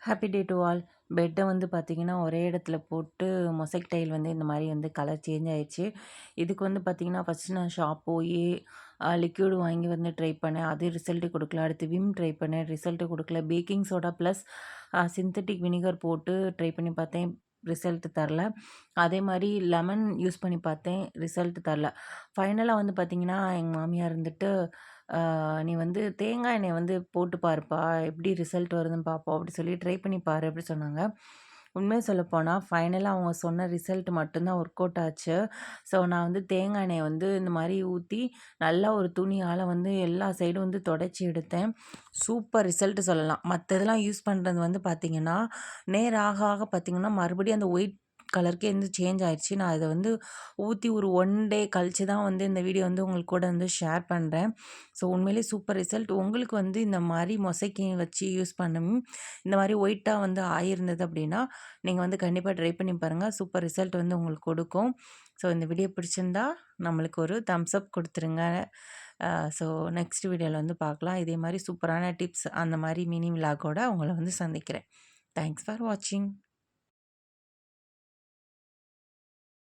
Happy day to all. பெட்ட வந்து பார்த்தீங்கன்னா, ஒரே இடத்துல போட்டு மொசைக் டைல் வந்து இந்த மாரி வந்து கலர் சேஞ்ச் ஆயிருச்சு. இதுக்கு வந்து பார்த்தீங்கன்னா, ஃபர்ஸ்ட்டு நான் ஷாப் போயி லிக்விட் வாங்கி வந்து ட்ரை பண்ணேன். அது ரிசல்ட் குடுக்கல. அடுத்து விம் ட்ரை பண்ணேன். ரிசல்ட் குடுக்கல. Baking soda plus synthetic vinegar போட்டு ட்ரை பண்ணி பார்த்தேன். ரிசல்ட் தரல. அதே மாரி லெமன் யூஸ் பண்ணி பார்த்தேன். ரிசல்ட் தரல. ஃபைனலா வந்து பார்த்தீங்கன்னா, எங்க மாமியார் இருந்துட்டு, "நீ வந்து தேங்காய் எண்ணெய வந்து போட்டு பாருப்பா, எப்படி ரிசல்ட் வருதுன்னு பார்ப்போம்." அப்படி சொல்லி ட்ரை பண்ணி பாரு அப்படி சொன்னாங்க. உண்மைய சொல்லப்போனா, ஃபைனலா அவங்க சொன்ன ரிசல்ட் மட்டும் தான் ஒர்க் அவுட் ஆச்சு. ஸோ நான் வந்து தேங்காய் எண்ணெய வந்து இந்த மாரி ஊத்தி, நல்லா ஒரு துணியால வந்து எல்லா சைடும் வந்து தொடச்சு எடுத்தேன். சூப்பர் ரிசல்ட் சொல்லலாம். மத்த இதெல்லாம் யூஸ் பண்றது வந்து பார்த்தீங்கன்னா, நேரம் ஆக ஆக பார்த்தீங்கன்னா, மறுபடியும் அந்த ஒயிட் கலருக்கே வந்து சேஞ்ச் ஆயிருச்சு. நான் அத வந்து ஊத்தி ஒரு 1 டே கழிச்சு தான் வந்து இந்த வீடியோ வந்து உங்களுக்கு கூட வந்து ஷேர் பண்றேன். ஸோ உண்மையிலேயே சூப்பர் ரிசல்ட். உங்களுக்கு வந்து இந்த மாரி மொசைக்கு வச்சு யூஸ் இந்த மாரி ஒயிட்டா வந்து ஆயிருந்தது அப்படின்னா, நீங்க வந்து கண்டிப்பா ட்ரை பண்ணி பாருங்க. சூப்பர் ரிசல்ட் வந்து உங்களுக்கு கொடுக்கும். ஸோ இந்த வீடியோ பிடிச்சிருந்தா நம்மளுக்கு ஒரு தம்ஸ் அப் குடுத்துருங்க. ஸோ நெக்ஸ்ட் வீடியோல வந்து பார்க்கலாம். இதே மாரி சூப்பரான டிப்ஸ் அந்த மாரி மினி விலாகோட உங்கள வந்து சந்திக்கிறேன். தேங்க்ஸ் ஃபார் வாட்சிங்.